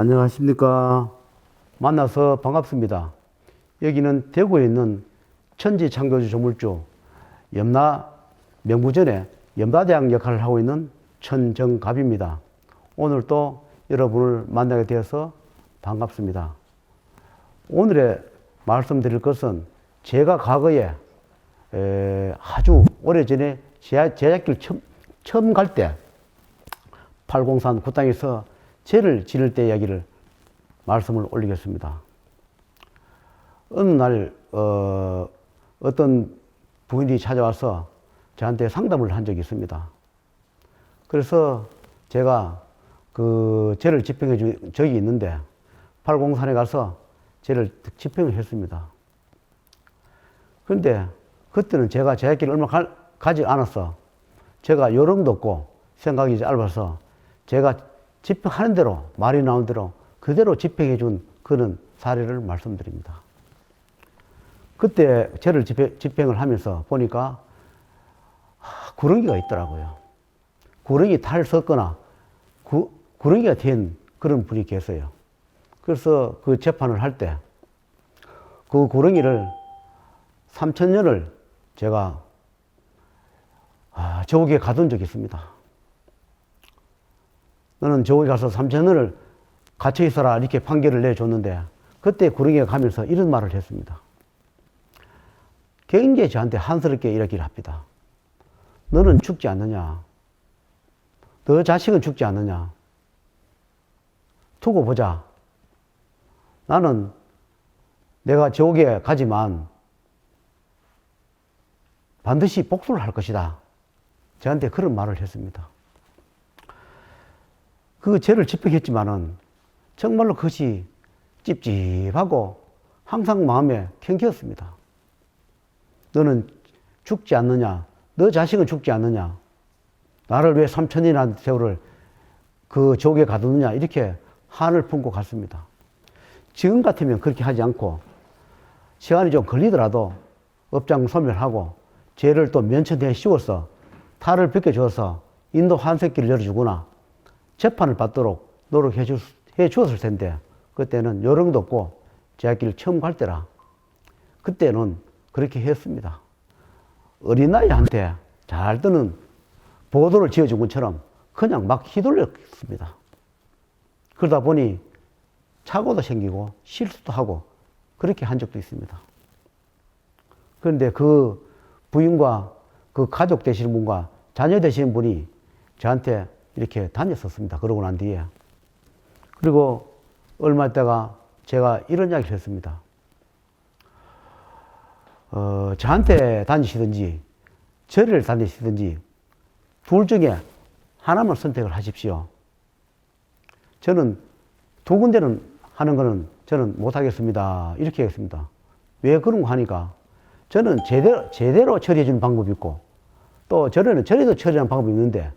안녕하십니까. 만나서 반갑습니다. 여기는 대구에 있는 천지창조주 조물주 염라 명부전에 염라대왕 역할을 하고 있는 천정갑입니다. 오늘 또 여러분을 만나게 되어서 반갑습니다. 오늘의 말씀드릴 것은 제가 과거에 아주 오래전에 제작길 처음 갈 때 팔공산 구땅에서 제를 지낼 때 이야기를 말씀을 올리겠습니다. 어느 날 어떤 부인이 찾아와서 저한테 상담을 한 적이 있습니다. 그래서 제가 그 제를 집행해 준 적이 있는데 팔공산에 가서 제를 집행을 했습니다. 그런데 그때는 제가 제작길을 얼마 가지 않았어. 제가 요령도 없고 생각이 짧아서 제가 집행하는 대로, 말이 나온 대로 그대로 집행해 준 그런 사례를 말씀드립니다. 그때 제를 집행을 하면서 보니까 구렁이가 있더라고요. 구렁이 탈 섰거나 구렁이가 된 그런 분이 계세요. 그래서 그 재판을 할 때 그 구렁이를 3,000년을 제가 저옥에 가둔 적이 있습니다. 너는 저옥에 가서 3,000년을 갇혀 있어라 이렇게 판결을 내줬는데 그때 구렁이가 가면서 이런 말을 했습니다. 굉장히 저한테 한스럽게 이야기를 합니다. 너는 죽지 않느냐? 너 자식은 죽지 않느냐? 두고 보자. 나는 내가 저옥에 가지만 반드시 복수를 할 것이다. 저한테 그런 말을 했습니다. 그 죄를 집행했지만은 정말로 그것이 찝찝하고 항상 마음에 캥겼습니다. 너는 죽지 않느냐? 너 자식은 죽지 않느냐? 나를 왜 3,000년이나 세월을 그 저옥에 가두느냐? 이렇게 한을 품고 갔습니다. 지금 같으면 그렇게 하지 않고 시간이 좀 걸리더라도 업장 소멸하고 죄를 또 면천대에 씌워서 탈을 벗겨줘서 인도 환생길을 열어주거나 재판을 받도록 노력해 주었을 텐데 그때는 요령도 없고 제작길을 처음 갈 때라 그때는 그렇게 했습니다. 어린아이한테 잘 뜨는 보도를 지어준 것처럼 그냥 막 휘둘렸습니다. 그러다 보니 착오도 생기고 실수도 하고 그렇게 한 적도 있습니다. 그런데 그 부인과 그 가족 되시는 분과 자녀 되시는 분이 저한테 이렇게 다녔었습니다. 그러고 난 뒤에. 그리고 얼마 있다가 제가 이런 이야기를 했습니다. 저한테 다니시든지 저를 다니시든지 둘 중에 하나만 선택을 하십시오. 저는 두 군데는 하는 거는 저는 못하겠습니다. 이렇게 했습니다. 왜 그런 거 하니까 저는 제대로 처리해 주는 방법이 있고 또 저래는 저래도 처리하는 방법이 있는데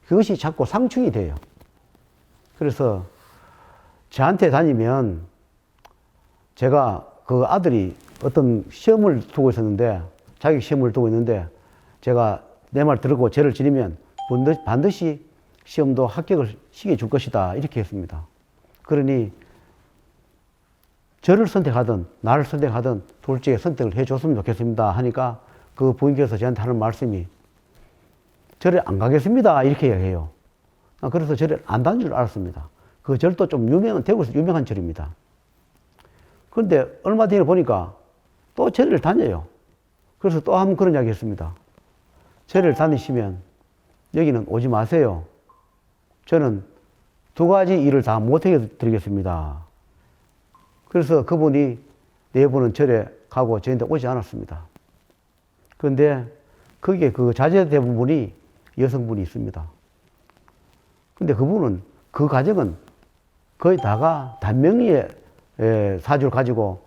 그것이 자꾸 상충이 돼요. 그래서 저한테 다니면 제가 그 아들이 어떤 시험을 두고 있었는데 자기 시험을 두고 있는데 제가 내 말 들고 죄를 지르면 반드시 시험도 합격을 시켜줄 것이다. 이렇게 했습니다. 그러니 저를 선택하든 나를 선택하든 둘 중에 선택을 해줬으면 좋겠습니다 하니까 그 부인께서 저한테 하는 말씀이 절에 안 가겠습니다 이렇게 이야기해요. 그래서 절에 안 다닌 줄 알았습니다. 그 절도 좀 대구에서 유명한 절입니다. 그런데 얼마 뒤에 보니까 또 절을 다녀요. 그래서 또 한번 그런 이야기 했습니다. 절을 다니시면 여기는 오지 마세요. 저는 두 가지 일을 다 못하게 드리겠습니다. 그래서 그분이 네 분은 절에 가고 저한테 오지 않았습니다. 그런데 거기에 그 자제된 분이 여성분이 있습니다. 근데 그분은 그 가정은 거의 다가 단명리의 사주를 가지고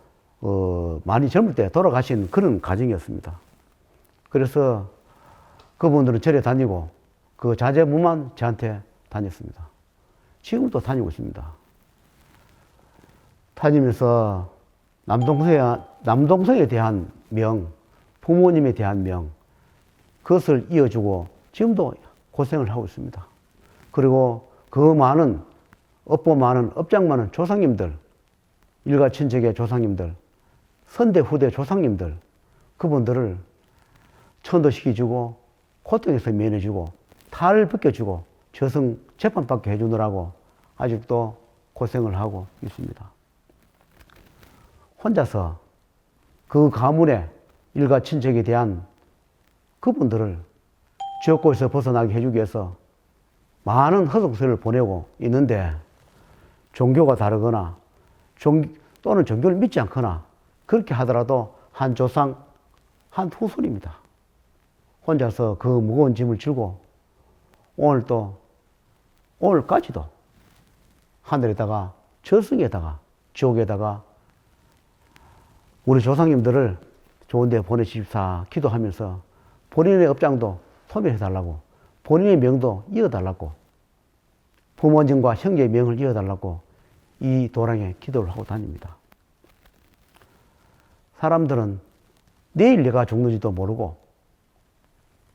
많이 젊을 때 돌아가신 그런 가정이었습니다. 그래서 그분들은 절에 다니고 그 자제분만 저한테 다녔습니다. 지금도 다니고 있습니다. 다니면서 남동생에 대한 명, 부모님에 대한 명, 그것을 이어주고 지금도 고생을 하고 있습니다. 그리고 그 많은 업보 많은, 업장 많은 조상님들, 일가 친척의 조상님들, 선대 후대 조상님들, 그분들을 천도시켜주고 고통에서 면해주고 탈을 벗겨주고 저승 재판받게 해주느라고 아직도 고생을 하고 있습니다. 혼자서 그 가문의 일가 친척에 대한 그분들을 지옥고에서 벗어나게 해주기 위해서 많은 허송세를 보내고 있는데 종교가 다르거나 또는 종교를 믿지 않거나 그렇게 하더라도 한 조상, 한 후손입니다. 혼자서 그 무거운 짐을 지고 오늘까지도 하늘에다가 저승에다가 지옥에다가 우리 조상님들을 좋은 데 보내십사 기도하면서 본인의 업장도 소멸해달라고, 본인의 명도 이어달라고, 부모님과 형제의 명을 이어달라고 이 도량에 기도를 하고 다닙니다. 사람들은 내일 내가 죽는지도 모르고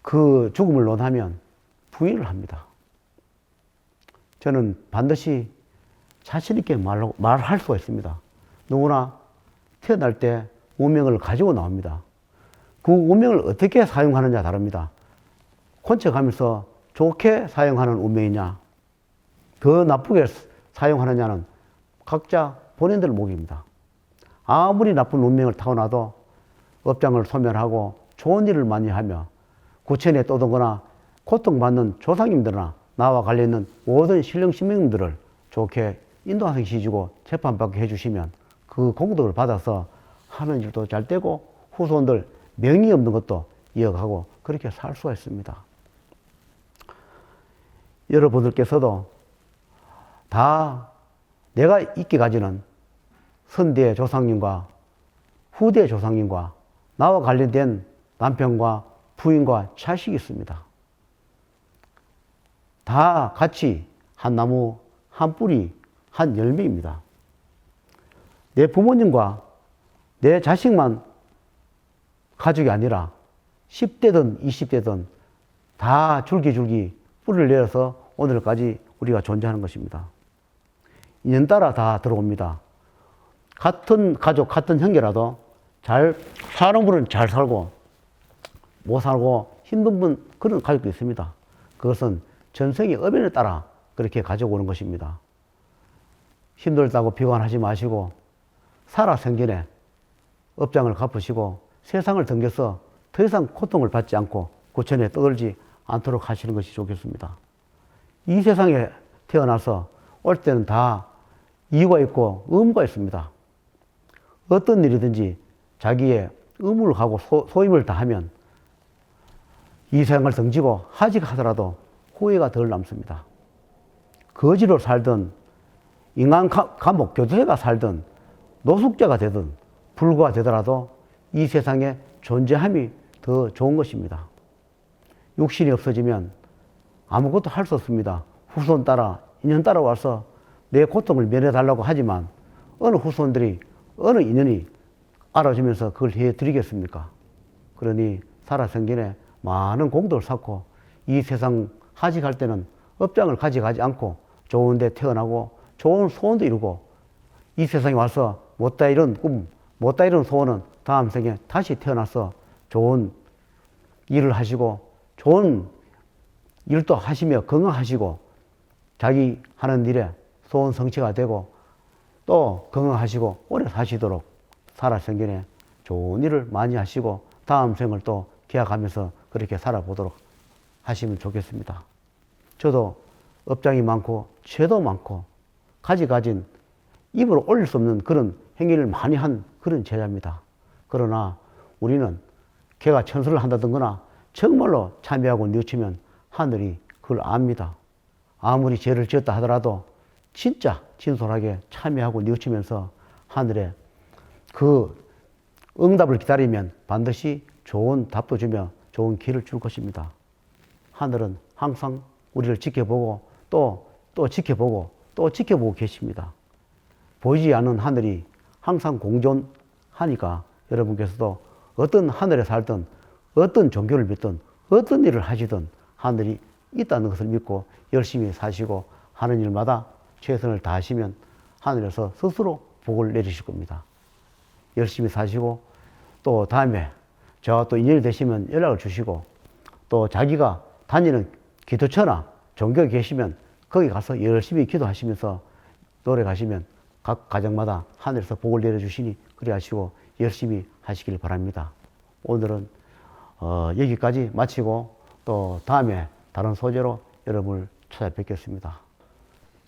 그 죽음을 논하면 부인을 합니다. 저는 반드시 자신있게 말할 수가 있습니다. 누구나 태어날 때 운명을 가지고 나옵니다. 그 운명을 어떻게 사용하느냐 다릅니다. 권책하면서 좋게 사용하는 운명이냐, 더 나쁘게 사용하느냐는 각자 본인들 몫입니다. 아무리 나쁜 운명을 타고나도 업장을 소멸하고 좋은 일을 많이 하며 구천에 떠도거나 고통받는 조상님들이나 나와 관련있는 모든 신령신명들을 좋게 인도하시고 재판받게 해주시면 그 공덕을 받아서 하는 일도 잘 되고 후손들 명이 없는 것도 이어가고 그렇게 살 수가 있습니다. 여러분들께서도 다 내가 있기까지는 선대 조상님과 후대 조상님과 나와 관련된 남편과 부인과 자식이 있습니다. 다 같이 한 나무, 한 뿌리, 한 열매입니다. 내 부모님과 내 자식만 가족이 아니라 10대든 20대든 다 줄기줄기 뿌리를 내려서 오늘까지 우리가 존재하는 것입니다. 인연 따라 다 들어옵니다. 같은 가족, 같은 형제라도 잘 사는 분은 잘 살고 못 살고 힘든 분 그런 가족도 있습니다. 그것은 전생의 업연에 따라 그렇게 가져오는 것입니다. 힘들다고 비관하지 마시고 살아생전에 업장을 갚으시고 세상을 덤겨서 더 이상 고통을 받지 않고 구천에 떠들지 않도록 하시는 것이 좋겠습니다. 이 세상에 태어나서 올 때는 다 이유가 있고 의무가 있습니다. 어떤 일이든지 자기의 의무를 하고 소임을 다하면 이 세상을 덩지고 하직하더라도 후회가 덜 남습니다. 거지로 살든 인간 감옥 교도소가 살든 노숙자가 되든 불구가 되더라도 이 세상에 존재함이 더 좋은 것입니다. 육신이 없어지면 아무것도 할 수 없습니다. 후손 따라 인연 따라 와서 내 고통을 면해달라고 하지만 어느 후손들이 어느 인연이 알아주면서 그걸 해드리겠습니까? 그러니 살아생전에 많은 공덕을 쌓고 이 세상 하직할 때는 업장을 가져가지 않고 좋은 데 태어나고 좋은 소원도 이루고 이 세상에 와서 못다 이룬 꿈, 못다 이룬 소원은 다음 생에 다시 태어나서 좋은 일을 하시고 좋은 일도 하시며 건강하시고 자기 하는 일에 소원 성취가 되고 또 건강하시고 오래 사시도록 살아생전에 좋은 일을 많이 하시고 다음 생을 또 기약하면서 그렇게 살아보도록 하시면 좋겠습니다. 저도 업장이 많고 죄도 많고 가진 입으로 올릴 수 없는 그런 행위를 많이 한 그런 제자입니다. 그러나 우리는 개가 천수를 한다든가 정말로 참여하고 뉘우치면 하늘이 그걸 압니다. 아무리 죄를 지었다 하더라도 진짜 진솔하게 참여하고 뉘우치면서 하늘에 그 응답을 기다리면 반드시 좋은 답도 주며 좋은 길을 줄 것입니다. 하늘은 항상 우리를 지켜보고 또 지켜보고 또 지켜보고 계십니다. 보이지 않는 하늘이 항상 공존하니까 여러분께서도 어떤 하늘에 살든 어떤 종교를 믿든 어떤 일을 하시든 하늘이 있다는 것을 믿고 열심히 사시고 하는 일마다 최선을 다하시면 하늘에서 스스로 복을 내리실 겁니다. 열심히 사시고 또 다음에 저와 또 인연이 되시면 연락을 주시고 또 자기가 다니는 기도처나 종교에 계시면 거기 가서 열심히 기도하시면서 노래 가시면 각 가정마다 하늘에서 복을 내려주시니 그리 하시고 열심히 하시길 바랍니다. 오늘은 여기까지 마치고 또 다음에 다른 소재로 여러분을 찾아뵙겠습니다.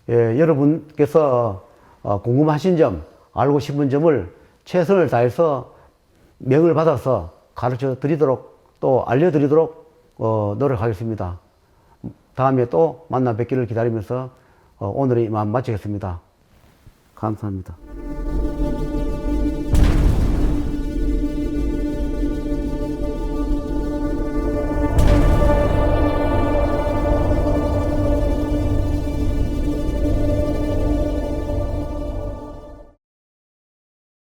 예, 여러분께서 궁금하신 점, 알고 싶은 점을 최선을 다해서 명을 받아서 가르쳐 드리도록 또 알려드리도록 노력하겠습니다. 다음에 또 만나 뵙기를 기다리면서 오늘의 이만 마치겠습니다. 감사합니다.